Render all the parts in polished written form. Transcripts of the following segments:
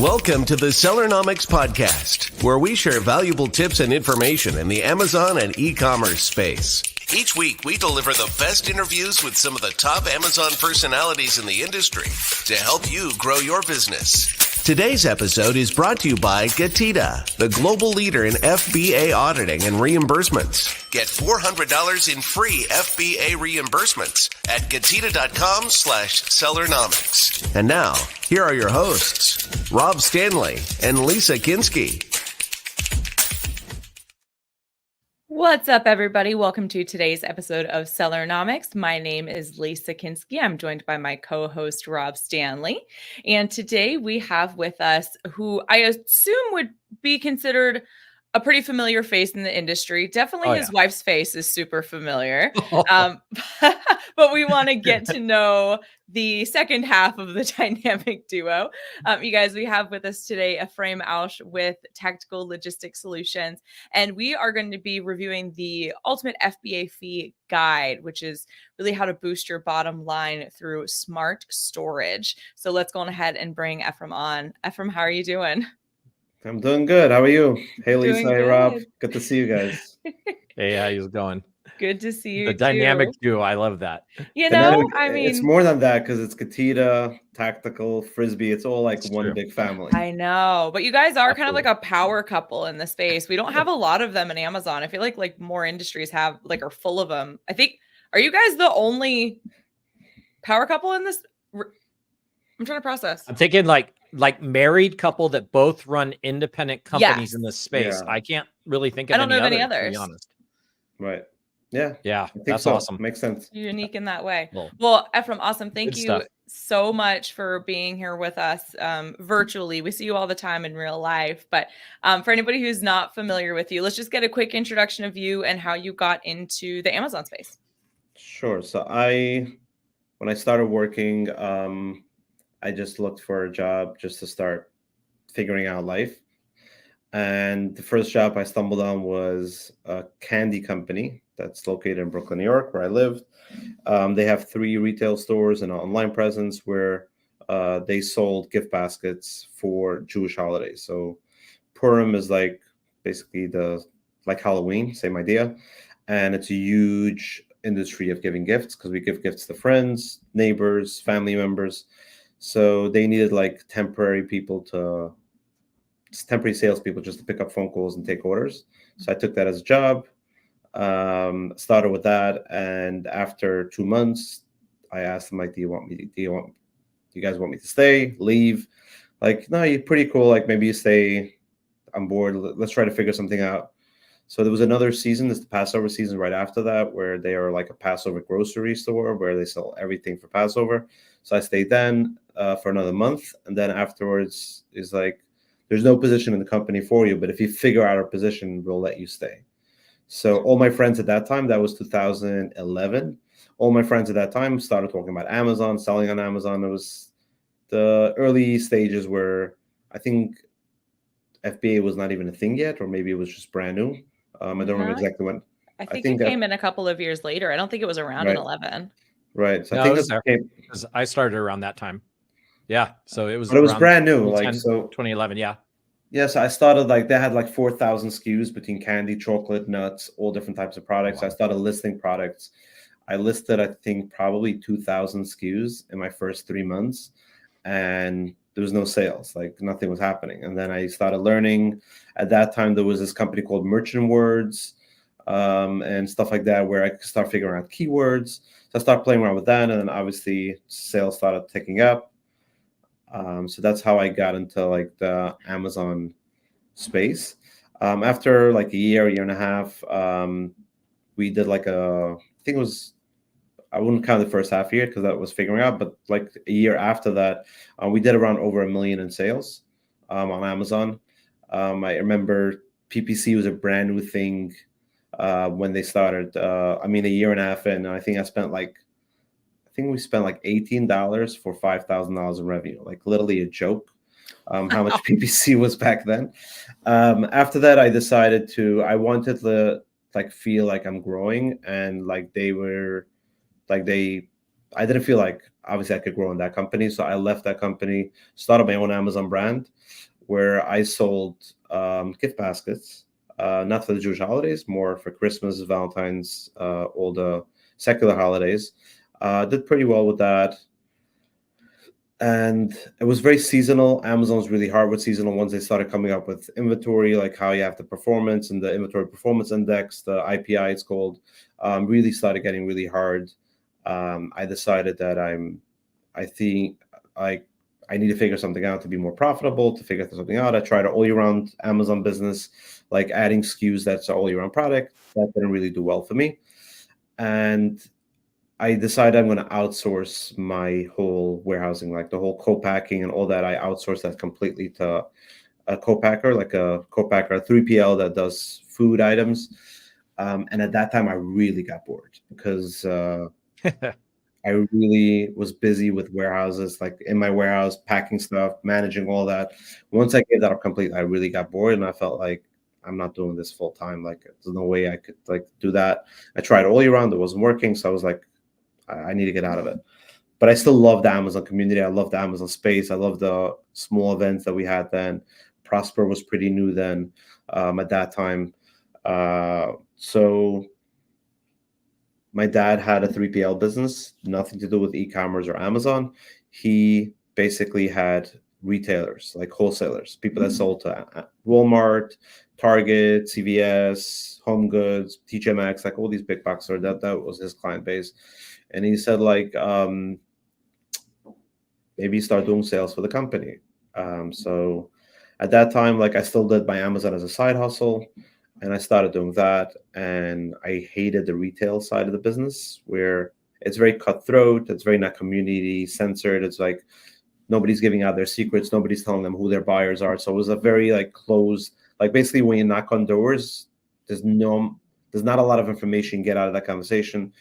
Welcome to the Sellernomics podcast, where we share valuable tips and information in the Amazon and e-commerce space. Each week, we deliver the best interviews with some of the top Amazon personalities in the industry to help you grow your business. Today's episode is brought to you by Getida, the global leader in FBA auditing and reimbursements. Get $400 in free FBA reimbursements at Getida.com/Sellernomics. And now, here are your hosts, Rob Stanley and Lisa Kinski. What's up, everybody? Welcome to today's episode of Sellernomics. My name is Lisa Kinski. I'm joined by my co-host, Rob Stanley. And today we have with us who I assume would be considered a pretty familiar face in the industry. Definitely his wife's face is super familiar. But we want to get to know the second half of the dynamic duo. You guys, we have with us today Ephraim Ausch with Tactical Logistics Solutions. And we are going to be reviewing the Ultimate FBA Fee Guide, which is really how to boost your bottom line through smart storage. So let's go on ahead and bring Ephraim on. Ephraim, how are you doing? I'm doing good. How are you? Hey, Lisa. Hey, Rob. Good. Good to see you guys. Hey, how's it going? Good to see you. The dynamic duo. I love that. It's more than that because it's Getida, Tactical, Frisbee. It's all like one big family. I know, but you guys are kind of like a power couple in the space. We don't have a lot of them in Amazon. I feel like more industries have are full of them. I think, are you guys the only power couple in this? I'm trying to process. I'm thinking like married couple that both run independent companies in this space. Yeah. I can't really think of any others. To be honest. Right. Yeah. Yeah. That's awesome. Makes sense. You're unique in that way. Well, Ephraim, awesome. Thank you so much for being here with us virtually. We see you all the time in real life. But for anybody who's not familiar with you, let's just get a quick introduction of you and how you got into the Amazon space. Sure. So when I started working, I just looked for a job just to start figuring out life. And the first job I stumbled on was a candy company that's located in Brooklyn, New York, where I lived. They have 3 retail stores and an online presence where they sold gift baskets for Jewish holidays. So Purim is basically like Halloween, same idea. And it's a huge industry of giving gifts because we give gifts to friends, neighbors, family members. So they needed temporary salespeople just to pick up phone calls and take orders. So I took that as a job, started with that. And after 2 months, I asked them, do you guys want me to stay, leave? No, you're pretty cool. Maybe you stay on board. Let's try to figure something out. So there was another season, this is the Passover season right after that, where they are like a Passover grocery store where they sell everything for Passover. So I stayed then for another month. And then afterwards is there's no position in the company for you, but if you figure out a position, we'll let you stay. So all my friends at that time, that was 2011. All my friends at that time started talking about Amazon, selling on Amazon. It was the early stages where I think FBA was not even a thing yet, or maybe it was just brand new. I don't remember exactly when. I think it came in a couple of years later. I don't think it was around in 11. Right. So no, I think because I started around that time. Yeah. So it was. But it was brand new, 2011. Yeah. Yes, I started they had 4,000 SKUs between candy, chocolate, nuts, all different types of products. Wow. I started listing products. I listed, I think, probably 2,000 SKUs in my first 3 months, and there was no sales. Nothing was happening. And then I started learning. At that time, there was this company called Merchant Words and stuff like that, where I could start figuring out keywords. So I started playing around with that, and then obviously sales started ticking up. So that's how I got into the Amazon space. After a year and a half, we did I think it was, I wouldn't count the first half year because that was figuring out, but a year after that, we did around over $1 million in sales on Amazon. I remember PPC was a brand new thing when they started. A year and a half in, and I think we spent $18 for $5,000 in revenue, literally a joke. How much PPC was back then. After that, I decided I wanted to feel like I'm growing, and they I didn't feel like obviously I could grow in that company. So I left that company, started my own Amazon brand where I sold gift baskets, not for the Jewish holidays, more for Christmas, Valentine's, all the secular holidays. Did pretty well with that. And it was very seasonal. Amazon's really hard with seasonal ones. They started coming up with inventory, like how you have the performance and the inventory performance index, the IPI it's called, really started getting really hard. I decided that I think I need to figure something out to be more profitable, to figure something out. I tried an all-year-round Amazon business, like adding SKUs that's an all-year-round product. That didn't really do well for me. And I decided I'm going to outsource my whole warehousing, like the whole co-packing and all that. I outsourced that completely to a co-packer, like a co-packer, a 3PL that does food items. And at that time, I really got bored because I really was busy with warehouses, like in my warehouse, packing stuff, managing all that. Once I gave that up completely, I really got bored, and I felt like I'm not doing this full time. Like there's no way I could like do that. I tried all year round, it wasn't working, so I was like, I need to get out of it. But I still love the Amazon community. I love the Amazon space. I love the small events that we had then. Prosper was pretty new then at that time. So my dad had a 3PL business, nothing to do with e-commerce or Amazon. He basically had retailers, like wholesalers, people that sold to Walmart, Target, CVS, Home Goods, TJ Maxx, like all these big box stores. That was his client base. And he said, like, maybe start doing sales for the company. So at that time, like I still did my Amazon as a side hustle, and I started doing that. And I hated the retail side of the business where it's very cutthroat. It's very not community censored. It's like nobody's giving out their secrets. Nobody's telling them who their buyers are. So it was a very like closed, like basically when you knock on doors, there's not a lot of information you get out of that conversation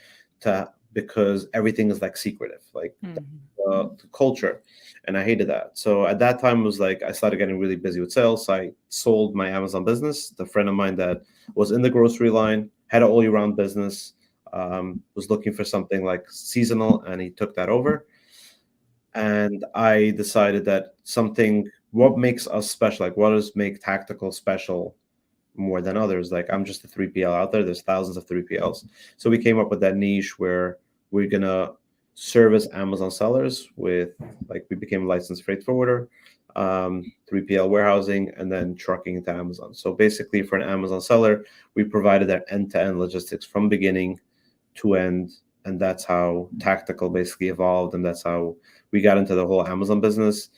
because everything is like secretive, like the culture. And I hated that. So at that time, it was like I started getting really busy with sales. I sold my Amazon business. The friend of mine that was in the grocery line had an all year round business, was looking for something like seasonal, and he took that over. And I decided that what makes us special, like what does make Tactical special more than others? Like I'm just a 3PL out there. There's thousands of 3PLs. So we came up with that niche where we're going to service Amazon sellers with, like, we became a licensed freight forwarder, 3PL warehousing, and then trucking into Amazon. So basically for an Amazon seller, we provided their end-to-end logistics from beginning to end. And that's how Tactical basically evolved. And that's how we got into the whole Amazon business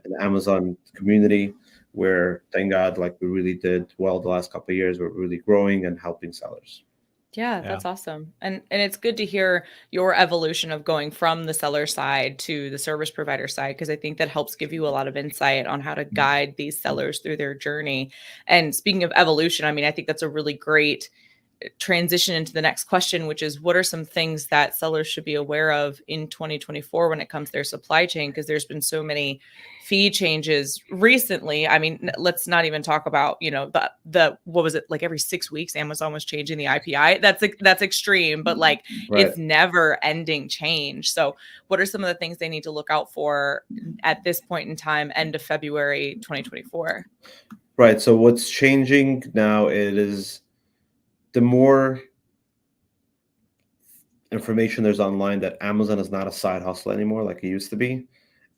and the Amazon community, where thank God, like we really did well the last couple of years. We're really growing and helping sellers. Yeah, that's awesome. And it's good to hear your evolution of going from the seller side to the service provider side, because I think that helps give you a lot of insight on how to guide these sellers through their journey. And speaking of evolution, I mean, I think that's a really great transition into the next question, which is what are some things that sellers should be aware of in 2024 when it comes to their supply chain? Because there's been so many fee changes recently. I mean, let's not even talk about, the what was it, like every 6 weeks Amazon was changing the IPI. That's extreme, but like It's never ending change. So what are some of the things they need to look out for at this point in time, end of February 2024? Right. So what's changing now is the more information there's online that Amazon is not a side hustle anymore like it used to be.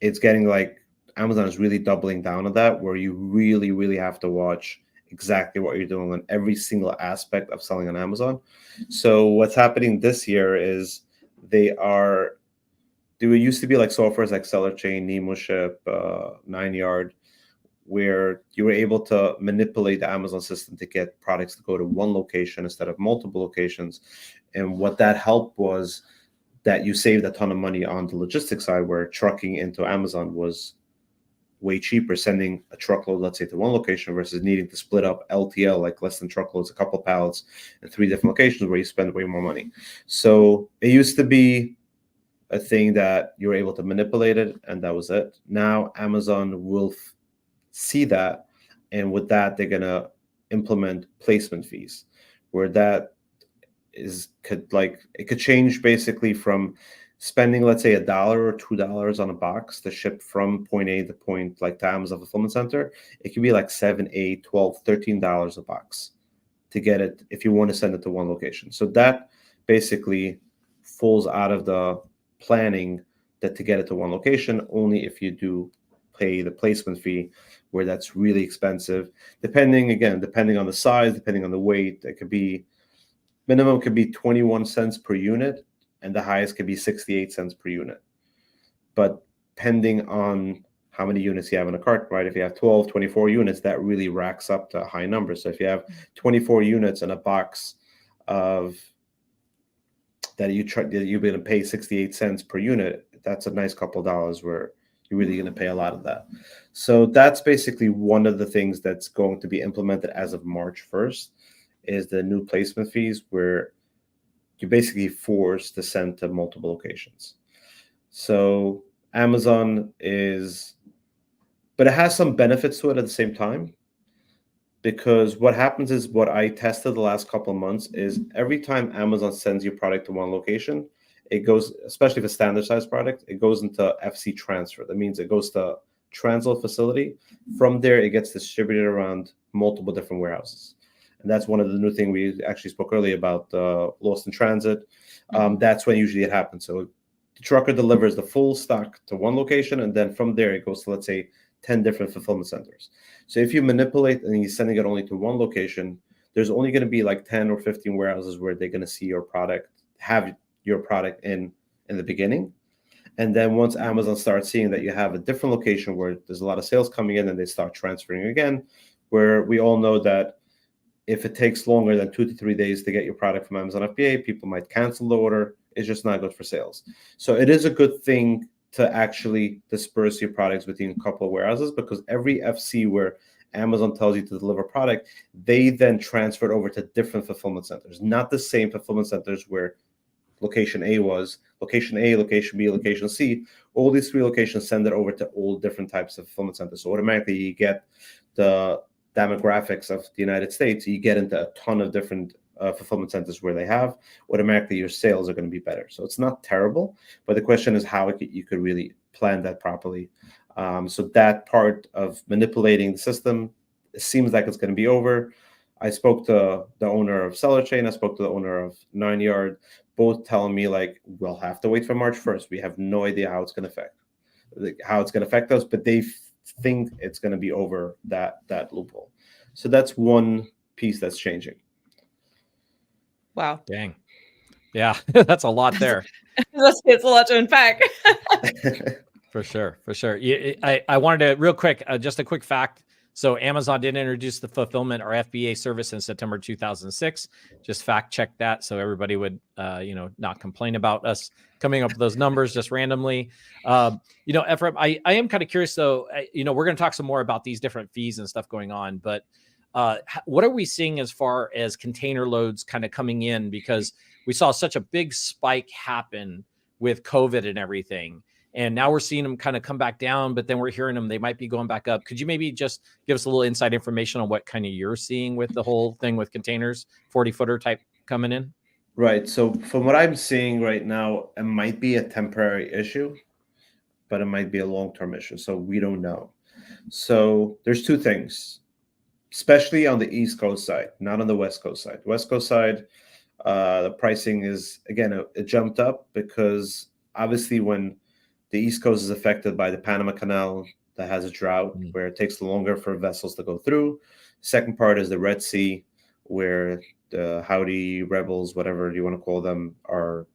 It's getting like Amazon is really doubling down on that, where you really, really have to watch exactly what you're doing on every single aspect of selling on Amazon. So what's happening this year is there used to be like softwares like Seller Chain, NemoShip, 9yard, where you were able to manipulate the Amazon system to get products to go to one location instead of multiple locations. And what that helped was that you saved a ton of money on the logistics side, where trucking into Amazon was way cheaper, sending a truckload, let's say, to one location versus needing to split up LTL, like less than truckloads, a couple pallets in 3 different locations, where you spend way more money. So it used to be a thing that you were able to manipulate it, and that was it. Now Amazon will see that, and with that they're gonna implement placement fees, where that could change basically from spending, let's say, $1 or $2 on a box to ship from point A to point, like to Amazon Fulfillment Center, it could be like $7, $8, $12, $13 a box to get it if you want to send it to one location. So that basically falls out of the planning that to get it to one location, only if you do pay the placement fee, where that's really expensive. Depending on the size, depending on the weight, it could be minimum could be 21 cents per unit, and the highest could be 68 cents per unit. But depending on how many units you have in a cart, right? If you have 12, 24 units, that really racks up to high numbers. So if you have 24 units in a box of that you're going to pay 68 cents per unit, that's a nice couple of dollars where you're really going to pay a lot of that. So that's basically one of the things that's going to be implemented as of March 1st is the new placement fees, where you're basically forced to send to multiple locations. So Amazon but it has some benefits to it at the same time, because what happens is, what I tested the last couple of months is every time Amazon sends your product to one location, it goes, especially if a standard size product, it goes into FC transfer. That means it goes to transload facility. From there, it gets distributed around multiple different warehouses. And that's one of the new things we actually spoke earlier about, lost in transit. That's when usually it happens. So the trucker delivers the full stock to one location, and then from there it goes to, let's say, 10 different fulfillment centers. So if you manipulate and you're sending it only to one location, there's only going to be like 10 or 15 warehouses where they're going to see your product, have your product in the beginning. And then once Amazon starts seeing that you have a different location where there's a lot of sales coming in, and they start transferring again, where we all know that if it takes longer than 2 to 3 days to get your product from Amazon FBA, people might cancel the order. It's just not good for sales. So it is a good thing to actually disperse your products between a couple of warehouses, because every FC where Amazon tells you to deliver product, they then transfer it over to different fulfillment centers, not the same fulfillment centers where location A was, location A, location B, location C. All these 3 locations send it over to all different types of fulfillment centers. So automatically you get the demographics of the United States, you get into a ton of different fulfillment centers where they have, automatically your sales are going to be better. So it's not terrible, but the question is how you could really plan that properly. So that part of manipulating the system, it seems like it's going to be over. I spoke to the owner of Seller Chain. I spoke to the owner of 9 Yard, both telling me like, we'll have to wait for March 1st. We have no idea how it's going to affect us, but they think it's going to be over that loophole. So that's one piece that's changing. Wow. Dang. Yeah, that's a lot there. It's a lot to unpack. For sure. I wanted to real quick, just a quick fact. So Amazon did introduce the fulfillment or FBA service in September 2006. Just fact check that, so everybody would, not complain about us coming up with those numbers just randomly. Ephraim, I am kind of curious though. We're going to talk some more about these different fees and stuff going on, but what are we seeing as far as container loads kind of coming in? Because we saw such a big spike happen with COVID and everything. And now we're seeing them kind of come back down, but then we're hearing them, they might be going back up. Could you maybe just give us a little inside information on what kind of you're seeing with the whole thing with containers, 40-footer type coming in? Right. So from what I'm seeing right now, it might be a temporary issue, but it might be a long-term issue. So we don't know. So there's 2 things, especially on the East Coast side, not on the West Coast side. West Coast side, the pricing is, again, it jumped up because obviously when the East Coast is affected by the Panama Canal that has a drought where it takes longer for vessels to go through. Second part is the Red Sea, where the Houthi rebels, whatever you want to call them, are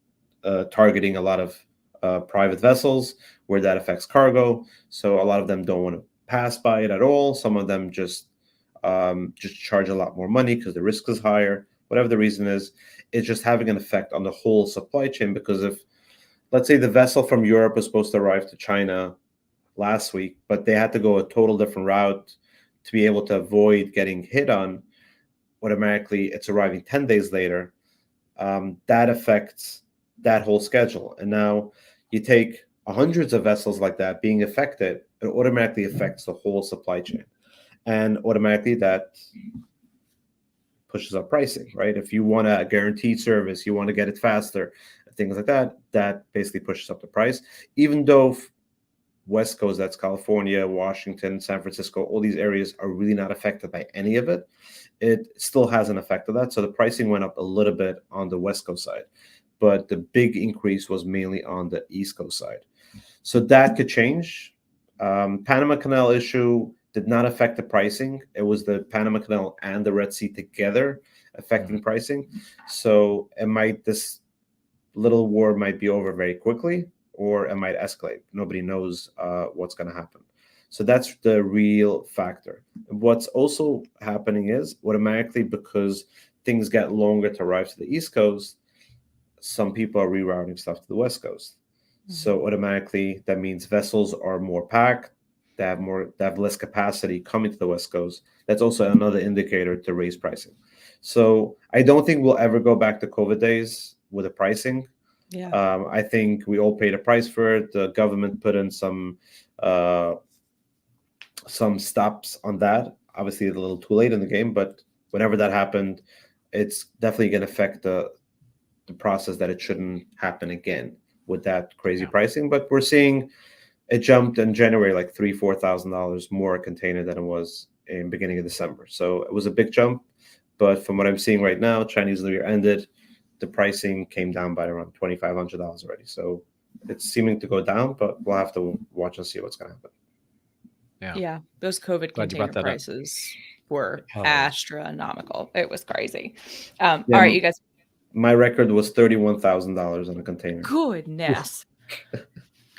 targeting a lot of private vessels, where that affects cargo. So a lot of them don't want to pass by it at all. Some of them just charge a lot more money because the risk is higher. Whatever the reason is, it's just having an effect on the whole supply chain, because if, let's say, the vessel from Europe was supposed to arrive to China last week, but they had to go a total different route to be able to avoid getting hit on, automatically it's arriving 10 days later. That affects that whole schedule. And now you take hundreds of vessels like that being affected, it automatically affects the whole supply chain. And automatically that pushes up pricing, right? If you want a guaranteed service, you want to get it faster, things like that, that basically pushes up the price. Even though West Coast, that's California, Washington, San Francisco, all these areas are really not affected by any of it, it still has an effect of that. So the pricing went up a little bit on the West Coast side, but the big increase was mainly on the East Coast side. So that could change. Panama Canal issue did not affect the pricing. It was the Panama Canal and the Red Sea together affecting pricing. So this little war might be over very quickly, or it might escalate. Nobody knows what's going to happen. So that's the real factor. What's also happening is automatically, because things get longer to arrive to the East Coast, some people are rerouting stuff to the West Coast. Mm-hmm. So automatically that means vessels are more packed, they have less capacity coming to the West Coast. That's also another indicator to raise pricing. So I don't think we'll ever go back to COVID days with the pricing. Yeah. I think we all paid a price for it. The government put in some stops on that. Obviously, it's a little too late in the game, but whenever that happened, it's definitely going to affect the process that it shouldn't happen again with that crazy pricing. But we're seeing it jumped in January like $3,000-$4,000 more a container than it was in beginning of December. So it was a big jump. But from what I'm seeing right now, Chinese New Year ended, the pricing came down by around $2,500 already. So it's seeming to go down, but we'll have to watch and see what's going to happen. Yeah. Those COVID container prices were astronomical. It was crazy. All right, you guys. My record was $31,000 on a container. Goodness.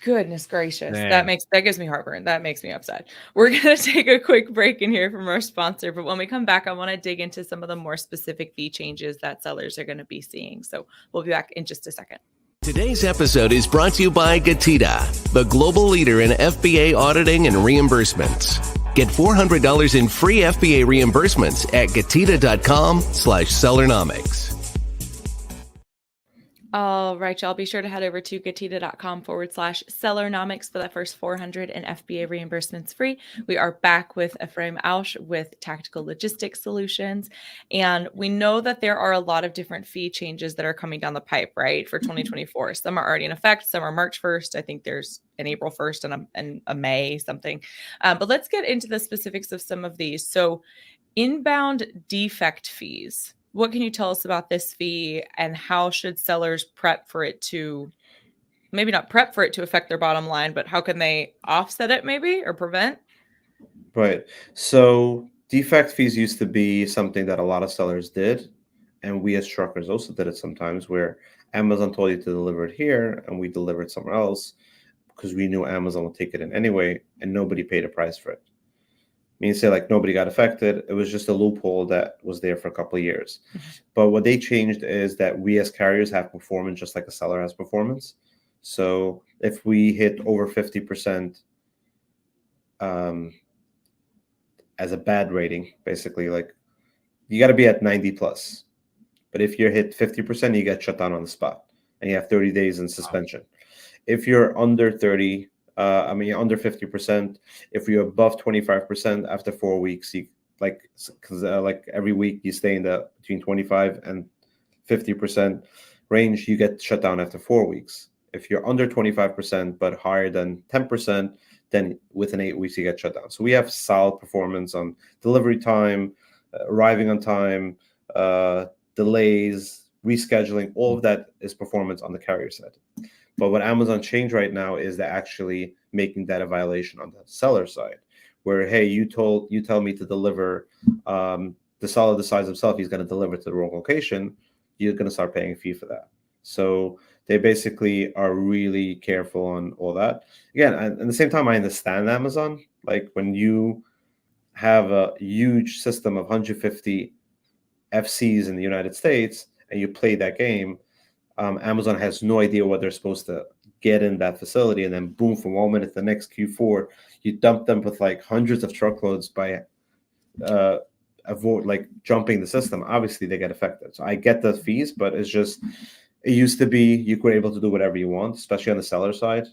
Goodness gracious. Man. That gives me heartburn. That makes me upset. We're going to take a quick break in here from our sponsor. But when we come back, I want to dig into some of the more specific fee changes that sellers are going to be seeing. So we'll be back in just a second. Today's episode is brought to you by Getida, the global leader in FBA auditing and reimbursements. Get $400 in free FBA reimbursements at Getida.com/Sellernomics. All right, y'all. Be sure to head over to Getida.com/Sellernomics for that first $400 in FBA reimbursements free. We are back with Ephraim Ausch with Tactical Logistics Solutions. And we know that there are a lot of different fee changes that are coming down the pipe, right, for 2024. Some are already in effect. Some are March 1st. I think there's an April 1st and a May something. But let's get into the specifics of some of these. So inbound defect fees. What can you tell us about this fee, and how should sellers prep for it to, maybe not prep for it to affect their bottom line, but how can they offset it maybe or prevent? Right. So defect fees used to be something that a lot of sellers did. And we as truckers also did it sometimes, where Amazon told you to deliver it here and we delivered somewhere else because we knew Amazon would take it in anyway, and nobody paid a price for it. Means say like nobody got affected. It was just a loophole that was there for a couple of years. But what they changed is that we as carriers have performance just like a seller has performance. So if we hit over 50% as a bad rating, basically, like you got to be at 90 plus. But if you hit 50%, you get shut down on the spot and you have 30 days in suspension. If you're under 30, under 50%. If you're above 25% after 4 weeks, you like every week you stay in the between 25 and 50% range, you get shut down after 4 weeks. If you're under 25% but higher than 10%, then within 8 weeks you get shut down. So we have solid performance on delivery time, arriving on time, delays, rescheduling. All of that is performance on the carrier side. But what Amazon changed right now is they're actually making that a violation on the seller side, where, hey, you tell me to deliver the seller decides himself he's going to deliver to the wrong location, you're going to start paying a fee for that. So they basically are really careful on all that. Again, at the same time, I understand Amazon. Like when you have a huge system of 150 FCs in the United States and you play that game, Amazon has no idea what they're supposed to get in that facility, and then boom, from 1 minute to the next Q4, you dump them with like hundreds of truckloads by jumping the system. Obviously, they get affected. So I get the fees, but it's just it used to be you were able to do whatever you want, especially on the seller side.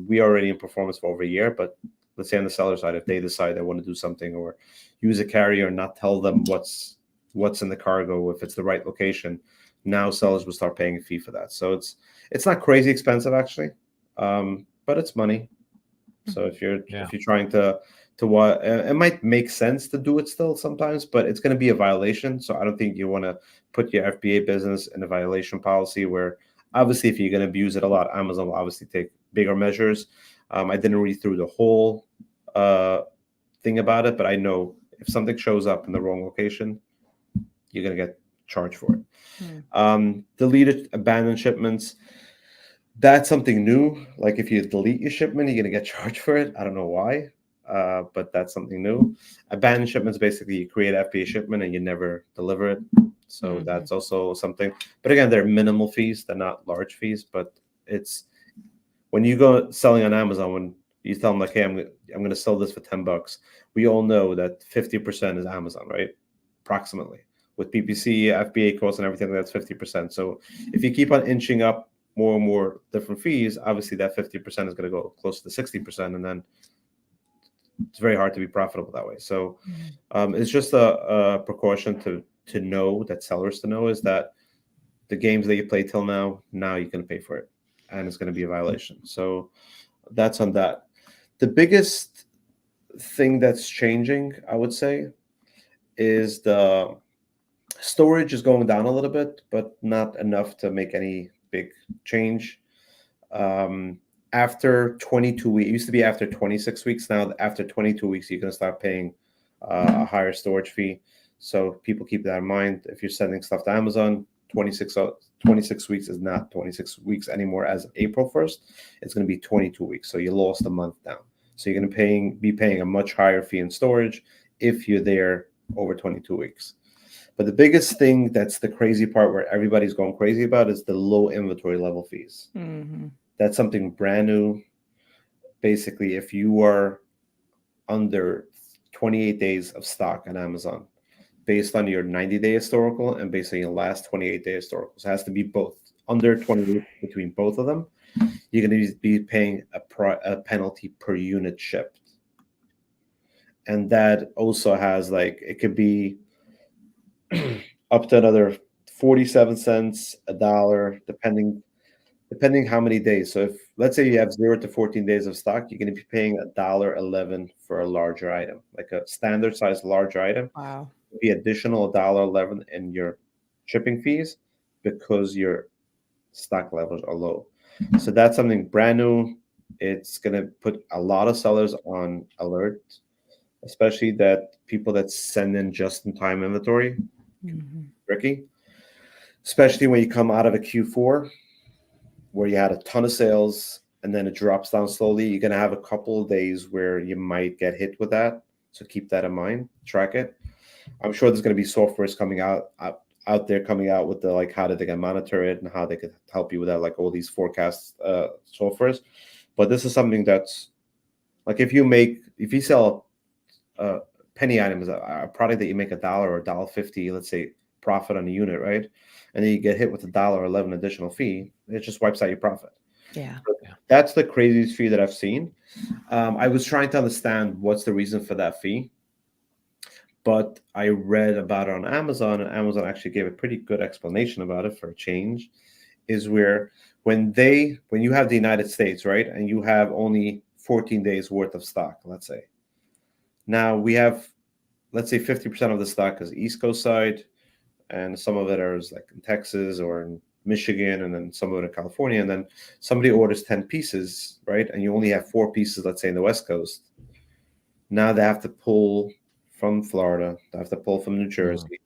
We are already in performance for over a year, but let's say on the seller side, if they decide they want to do something or use a carrier and not tell them what's what's in the cargo, if it's the right location, now sellers will start paying a fee for that. So it's not crazy expensive actually, but it's money. So if you're trying to what, it might make sense to do it still sometimes, but it's going to be a violation. So I don't think you want to put your FBA business in a violation policy where obviously if you're going to abuse it a lot, Amazon will obviously take bigger measures. I didn't read through the whole thing about it, but I know if something shows up in the wrong location, you're going to get charged for it. Deleted abandoned shipments. That's something new. Like if you delete your shipment, you're going to get charged for it. I don't know why, but that's something new. Abandoned shipments, basically you create FBA shipment and you never deliver it. So that's also something. But again, they're minimal fees. They're not large fees, but it's when you go selling on Amazon, when you tell them like, hey, I'm going to sell this for $10. We all know that 50% is Amazon, right? Approximately. With PPC, FBA costs and everything, that's 50%. So if you keep on inching up more and more different fees, obviously that 50% is going to go close to 60%, and then it's very hard to be profitable that way. So it's just a precaution to know, that sellers to know, is that the games that you play till now you can pay for it, and it's going to be a violation. So that's on that. The biggest thing that's changing, I would say, is the storage is going down a little bit, but not enough to make any big change. After 22 weeks, it used to be after 26 weeks. Now, after 22 weeks, you're going to start paying a higher storage fee. So people keep that in mind. If you're sending stuff to Amazon, 26 weeks is not 26 weeks anymore as of April 1st. It's going to be 22 weeks. So you lost a month down. So you're going to be paying a much higher fee in storage if you're there over 22 weeks. But the biggest thing, that's the crazy part where everybody's going crazy about, is the low inventory level fees. That's something brand new. Basically, if you are under 28 days of stock on Amazon, based on your 90-day historical and based on your last 28-day historical, so it has to be both, under 28 between both of them, you're going to be paying a penalty per unit shipped. And that also has, like, it could be up to another 47 cents, $1, depending how many days. So if, let's say you have 0 to 14 days of stock, you're going to be paying $1.11 for a larger item, like a standard size larger item. Wow. The additional $1.11 in your shipping fees because your stock levels are low. So that's something brand new. It's going to put a lot of sellers on alert, especially that people that send in just-in-time inventory. Tricky, especially when you come out of a Q4 where you had a ton of sales and then it drops down slowly. You're going to have a couple of days where you might get hit with that. So keep that in mind, track it. I'm sure there's going to be softwares coming out with the, like, how did they can monitor it and how they could help you with that, like all these forecast softwares. But this is something that's like, if you sell penny items, a product that you make $1 or $1.50, let's say, profit on a unit, right? And then you get hit with $1.11 additional fee, it just wipes out your profit. Yeah. That's the craziest fee that I've seen. I was trying to understand what's the reason for that fee, but I read about it on Amazon, and Amazon actually gave a pretty good explanation about it for a change. Is where when you have the United States, right, and you have only 14 days worth of stock, let's say. Now we have, let's say 50% of the stock is East Coast side, and some of it is like in Texas or in Michigan, and then some of it in California, and then somebody orders 10 pieces, right? And you only have 4 pieces, let's say, in the West Coast. Now they have to pull from Florida, they have to pull from New Jersey,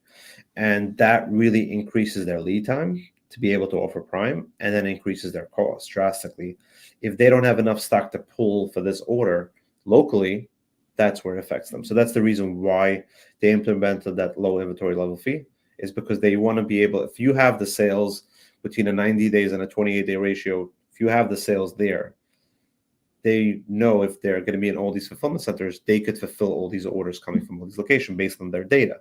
and that really increases their lead time to be able to offer Prime, and then increases their cost drastically. If they don't have enough stock to pull for this order locally, that's where it affects them. So that's the reason why they implemented that low inventory level fee, is because they want to be able, if you have the sales between a 90 days and a 28-day ratio, if you have the sales there, they know if they're going to be in all these fulfillment centers, they could fulfill all these orders coming from all these locations based on their data.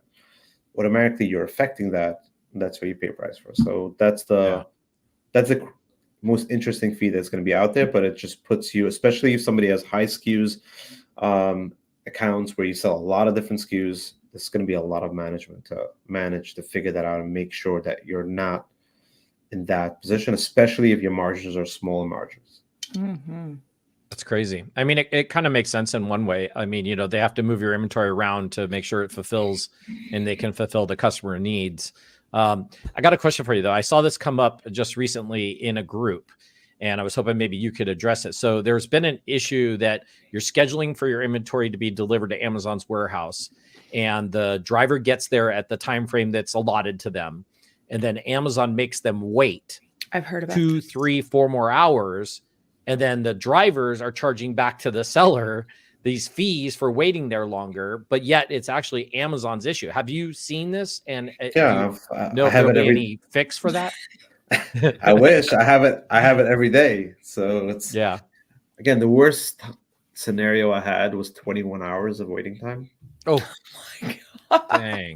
Automatically, you're affecting that, and that's where you pay price for. So that's the most interesting fee that's going to be out there, but it just puts you, especially if somebody has high SKUs, accounts where you sell a lot of different SKUs, there's going to be a lot of management to manage to figure that out and make sure that you're not in that position, especially if your margins are smaller margins. Mm-hmm. That's crazy. I mean, it kind of makes sense in one way. I mean, they have to move your inventory around to make sure it fulfills and they can fulfill the customer needs. I got a question for you, though. I saw this come up just recently in a group, and I was hoping maybe you could address it. So there's been an issue that you're scheduling for your inventory to be delivered to Amazon's warehouse, and the driver gets there at the time frame that's allotted to them, and then Amazon makes them wait. I've heard about 2, 3, 4 more hours, and then the drivers are charging back to the seller these fees for waiting there longer, but yet it's actually Amazon's issue. Have you seen this? And Yeah, know if there'll be any fix for that? I wish I have it. I have it every day. So it's again, the worst scenario I had was 21 hours of waiting time. Oh my God. Dang.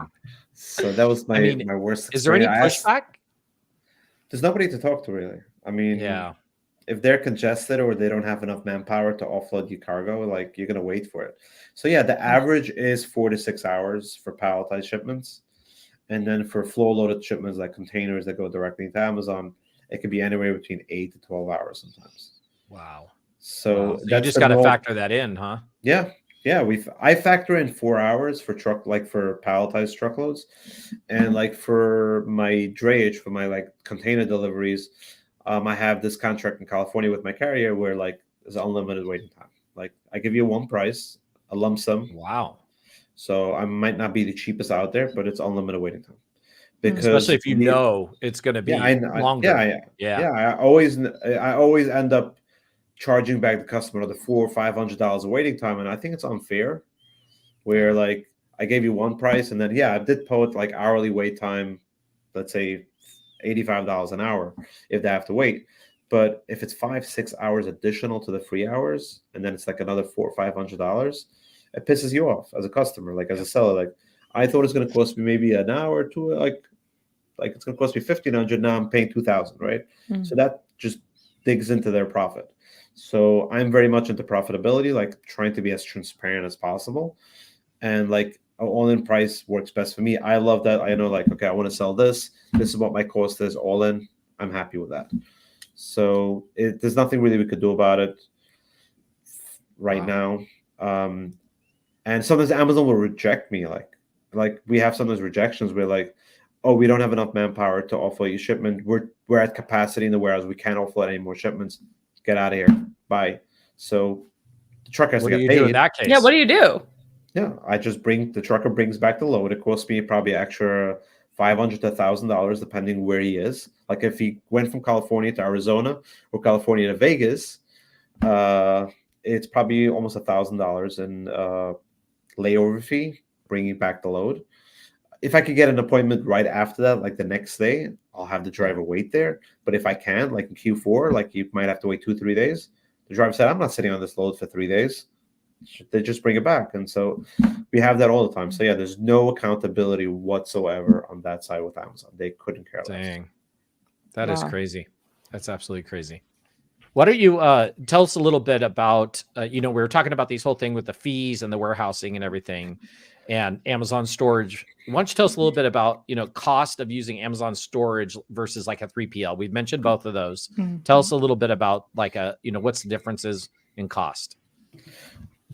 So that was my worst. Is there any pushback? There's nobody to talk to, really. I mean, if they're congested or they don't have enough manpower to offload your cargo, like, you're going to wait for it. So yeah, the average is 4 to 6 hours for palletized shipments. And then for floor loaded shipments, like containers that go directly into Amazon, it could be anywhere between 8 to 12 hours sometimes. Wow. So you just got to factor that in, huh? Yeah. Yeah. I factor in 4 hours for for palletized truckloads. And like for my drayage, for my like container deliveries, I have this contract in California with my carrier where like there's unlimited waiting time. Like, I give you one price, a lump sum. Wow. So I might not be the cheapest out there, but it's unlimited waiting time. Because especially if you know it's going to be longer. I always end up charging back the customer the $400 or $500 of waiting time, and I think it's unfair. Where like I gave you one price, and then I did put like hourly wait time, let's say $85 an hour if they have to wait. But if it's 5-6 hours additional to the free hours, and then it's like another $400 or $500, it pisses you off as a customer. Like, as a seller, like, I thought it's going to cost me maybe an hour or two, like it's going to cost me $1,500. Now I'm paying $2,000, right? Mm-hmm. So that just digs into their profit. So I'm very much into profitability, like trying to be as transparent as possible, and like all-in price works best for me. I love that. I know, like, okay, I want to sell this. This is what my cost is all in. I'm happy with that. So there's nothing really we could do about it right now. And sometimes Amazon will reject me. Like we have sometimes rejections where like, oh, we don't have enough manpower to offload your shipment. We're at capacity in the warehouse. We can't offload any more shipments. Get out of here. Bye. So the truck has to get paid. What do you do in that case? Yeah, what do you do? Yeah, the trucker brings back the load. It costs me probably extra $500 to $1,000 depending where he is. Like if he went from California to Arizona or California to Vegas, it's probably almost $1,000 in layover fee bringing back the load. If I could get an appointment right after that, like the next day, I'll have the driver wait there. But if I can't, like in Q4, like you might have to wait 2-3 days. The driver said, I'm not sitting on this load for 3 days. They just bring it back. And so we have that all the time. So yeah, there's no accountability whatsoever on that side with Amazon. They couldn't care less. Dang. That is crazy. That's absolutely crazy. Why don't you tell us a little bit about, we were talking about this whole thing with the fees and the warehousing and everything and Amazon storage. Why don't you tell us a little bit about, cost of using Amazon storage versus like a 3PL? We've mentioned both of those. Mm-hmm. Tell us a little bit about like what's the differences in cost.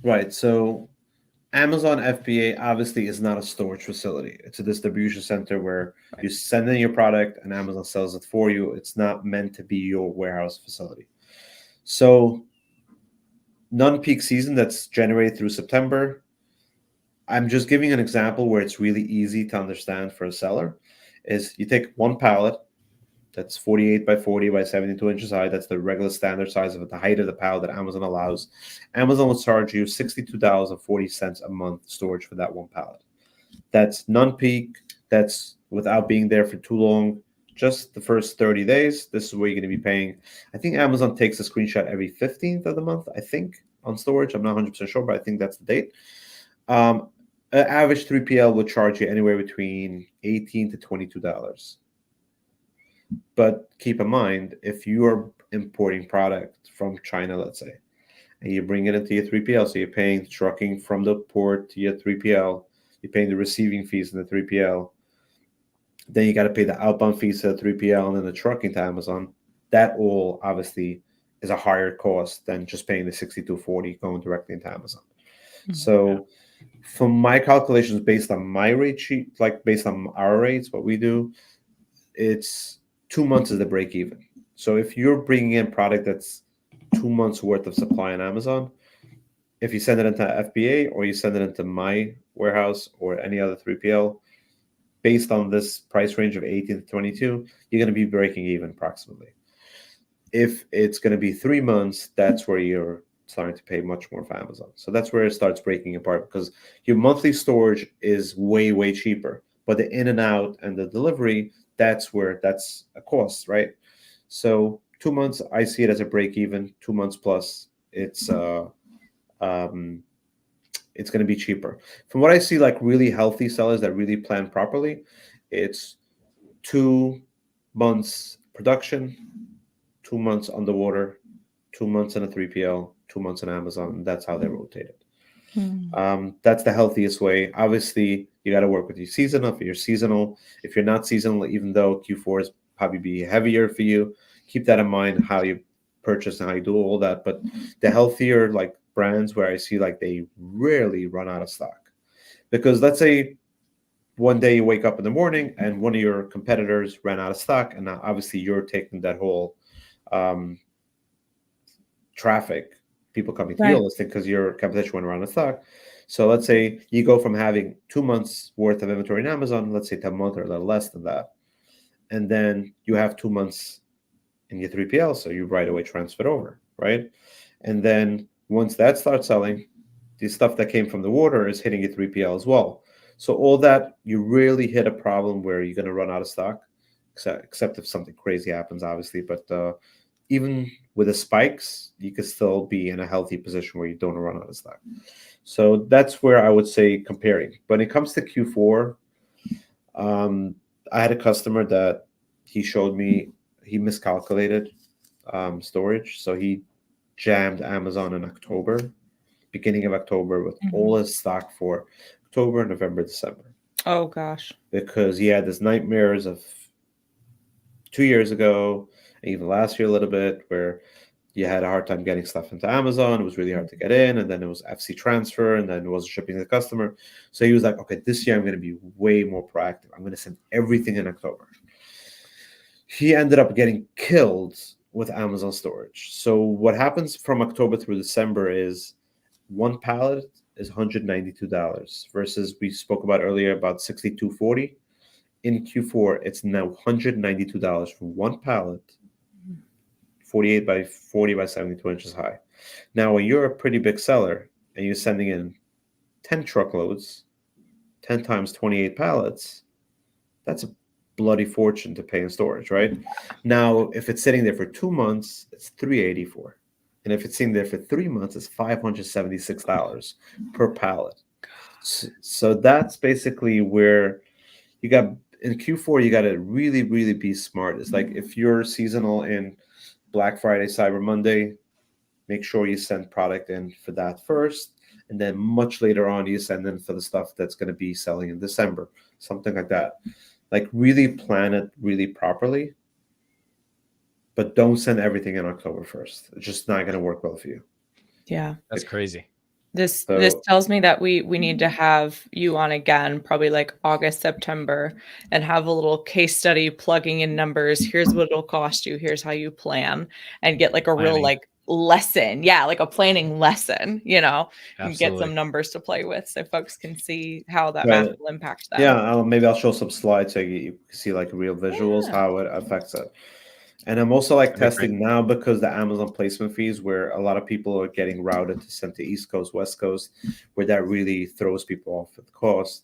Right. So Amazon FBA obviously is not a storage facility. It's a distribution center where you send in your product and Amazon sells it for you. It's not meant to be your warehouse facility. So non-peak season, that's January through September. I'm just giving an example where it's really easy to understand for a seller. Is you take one pallet that's 48 by 40 by 72 inches high. That's the regular standard size of it, the height of the pallet that Amazon allows. Amazon will charge you $62.40 a month storage for that one pallet. That's non-peak. That's without being there for too long. Just the first 30 days. This is where you're going to be paying. I think Amazon takes a screenshot every 15th of the month, I think, on storage. I'm not 100% sure, but I think that's the date. An average 3PL will charge you anywhere between $18 to $22. But keep in mind, if you are importing product from China, let's say, and you bring it into your 3PL, so you're paying trucking from the port to your 3PL, You're paying the receiving fees in the 3PL. Then you got to pay the outbound fees to the 3PL and then the trucking to Amazon. That all obviously is a higher cost than just paying the $62.40 going directly into Amazon. So from my calculations, based on my rate sheet, like based on our rates, what we do, it's 2 months is the break even. So if you're bringing in product that's 2 months worth of supply on Amazon, if you send it into FBA or you send it into my warehouse or any other 3PL, based on this price range of 18 to 22, you're going to be breaking even approximately. If it's going to be 3 months, that's where you're starting to pay much more for Amazon. So that's where it starts breaking apart, because your monthly storage is way, way cheaper. But the in and out and the delivery, that's a cost, right? So 2 months, I see it as a break even. 2 months plus, it's going to be cheaper. From what I see, like really healthy sellers that really plan properly, it's 2 months production, 2 months on the water, 2 months in a 3PL, 2 months on Amazon. And that's how they rotate it. That's the healthiest way. Obviously, you got to work with your seasonal. If you're seasonal, if you're not seasonal, even though Q4 is probably be heavier for you, keep that in mind, how you purchase and how you do all that. But the healthier like brands where I see like they rarely run out of stock, because let's say one day you wake up in the morning and one of your competitors ran out of stock, and now obviously you're taking that whole traffic, people coming to your listing because your competition went around the stock. So let's say you go from having 2 months worth of inventory in Amazon, let's say to a month or a little less than that. And then you have 2 months in your 3PL, so you right away transfer it over, right? And then once that starts selling, the stuff that came from the water is hitting your 3PL as well. So all that, you really hit a problem where you're going to run out of stock, except if something crazy happens, obviously. But even with the spikes, you could still be in a healthy position where you don't run out of stock. So that's where I would say comparing. When it comes to Q4, I had a customer that he showed me he miscalculated storage. So he jammed Amazon in October, beginning of October, with all his stock for October, November, December. Oh, gosh. Because he had this nightmares of 2 years ago, even last year a little bit, where you had a hard time getting stuff into Amazon. It was really hard to get in, and then it was FC transfer, and then it wasn't shipping to the customer. So he was like, okay, this year I'm going to be way more proactive. I'm going to send everything in October. He ended up getting killed with Amazon storage. So what happens from October through December is one pallet is $192 versus we spoke about earlier about $62.40. In Q4, it's now $192 for one pallet, 48 by 40 by 72 inches high. Now, when you're a pretty big seller and you're sending in 10 truckloads, 10 times 28 pallets, that's a bloody fortune to pay in storage, right? Now, if it's sitting there for 2 months, it's $384. And if it's sitting there for 3 months, it's $576 per pallet. So that's basically where you got in Q4, you got to really, really be smart. It's like if you're seasonal in Black Friday, Cyber Monday, make sure you send product in for that first. And then much later on, you send in for the stuff that's going to be selling in December, something like that. Like really plan it really properly, but don't send everything in October 1st. It's just not going to work well for you. Yeah. That's crazy. This tells me that we need to have you on again, probably like August, September, and have a little case study plugging in numbers. Here's what it'll cost you. Here's how you plan, and get like a real like lesson. Yeah, like a planning lesson, and get some numbers to play with so folks can see how that math will impact them. Yeah, maybe I'll show some slides so you can see like real visuals, how it affects it. And I'm also like testing now because the Amazon placement fees, where a lot of people are getting routed to send to East Coast, West Coast, where that really throws people off at the cost.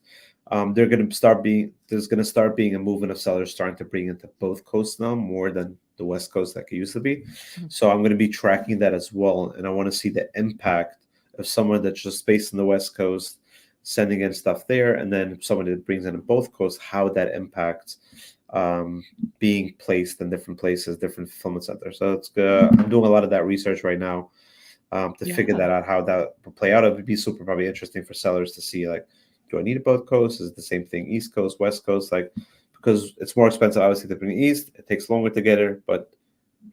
There's going to start being a movement of sellers starting to bring into both coasts now more than the West Coast like it used to be. So I'm going to be tracking that as well. And I want to see the impact of someone that's just based in the West Coast sending in stuff there. And then someone that brings in both coasts, how that impacts being placed in different places, different fulfillment centers. So it's good. I'm doing a lot of that research right now to figure that out, how that will play out. It would be super probably interesting for sellers to see, like, do I need both coasts? Is it the same thing, East Coast, West Coast? Like, because it's more expensive, obviously, to bring East. It takes longer to get it, but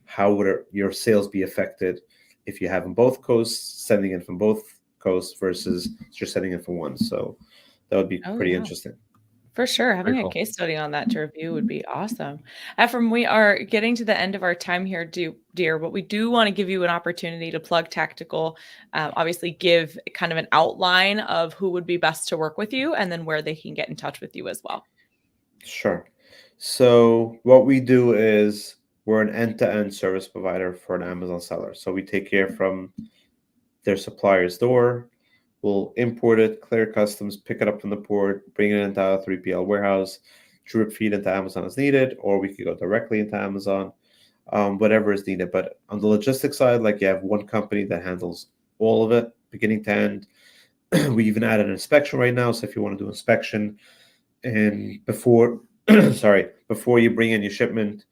how would your sales be affected if you have them both coasts, sending in from both coasts versus just sending in from one? So that would be pretty interesting. For sure. Having a case study on that to review would be awesome. Ephraim, we are getting to the end of our time here, dear, but we do want to give you an opportunity to plug Tactical, obviously give kind of an outline of who would be best to work with you and then where they can get in touch with you as well. Sure. So what we do is we're an end-to-end service provider for an Amazon seller. So we take care from their supplier's door. We'll import it, clear customs, pick it up from the port, bring it into a 3PL warehouse, drip feed into Amazon as needed, or we could go directly into Amazon, whatever is needed. But on the logistics side, like you have one company that handles all of it, beginning to end. We even added an inspection right now. So if you want to do inspection and before you bring in your shipment,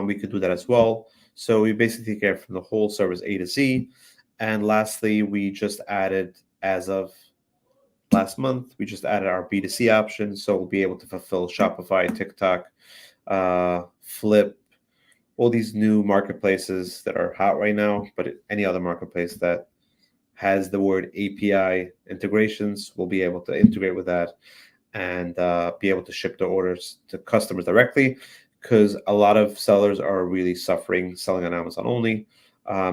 we could do that as well. So we basically take care from the whole service A to Z. And lastly, we just added, as of last month, we just added our B2C option. So we'll be able to fulfill Shopify, TikTok, Flip, all these new marketplaces that are hot right now. But any other marketplace that has the word API integrations, we'll be able to integrate with that and be able to ship the orders to customers directly, because a lot of sellers are really suffering selling on Amazon only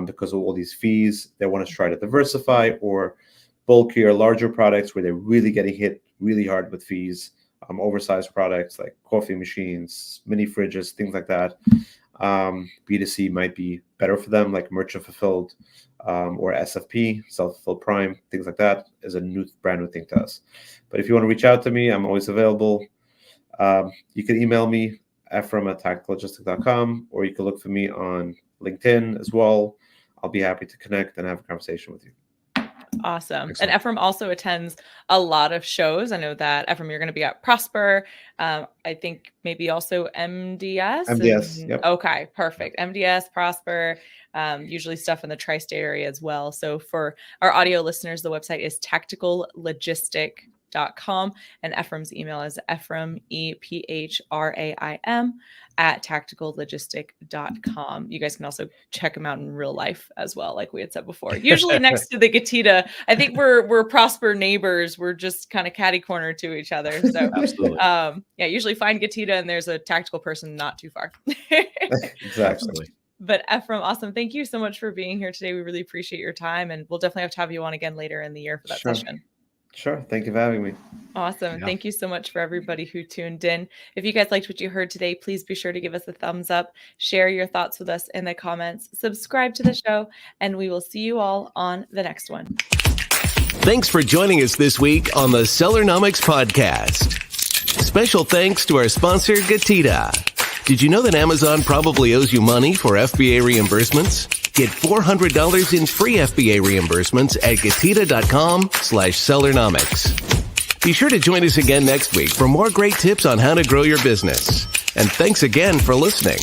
because of all these fees. They want to try to diversify, or bulkier, larger products where they're really getting hit really hard with fees, oversized products like coffee machines, mini fridges, things like that. B2C might be better for them, like merchant fulfilled or SFP, self-fulfilled prime, things like that is a brand new thing to us. But if you want to reach out to me, I'm always available. You can email me, Ephraim@tacticallogistics.com, or you can look for me on LinkedIn as well. I'll be happy to connect and have a conversation with you. Awesome. Excellent. And Ephraim also attends a lot of shows. I know that, Ephraim, you're going to be at Prosper. I think maybe also MDS. Yep. Okay, perfect. MDS, Prosper, usually stuff in the tri-state area as well. So for our audio listeners, the website is tacticallogistic.com, and Ephraim's email is Ephraim, EPHRAIM @tacticallogistic.com. You guys can also check him out in real life as well, like we had said before. Usually next to the Getida. I think we're Prosper neighbors. We're just kind of catty corner to each other. So Absolutely. Usually find Getida and there's a tactical person not too far. Exactly. But Ephraim, awesome. Thank you so much for being here today. We really appreciate your time, and we'll definitely have you on again later in the year for that session. Sure. Thank you for having me. Awesome. Yeah. Thank you so much for everybody who tuned in. If you guys liked what you heard today, please be sure to give us a thumbs up, share your thoughts with us in the comments, subscribe to the show, and we will see you all on the next one. Thanks for joining us this week on the Sellernomics podcast. Special thanks to our sponsor, Getida. Did you know that Amazon probably owes you money for FBA reimbursements? Get $400 in free FBA reimbursements at Getida.com/Sellernomics. Be sure to join us again next week for more great tips on how to grow your business. And thanks again for listening.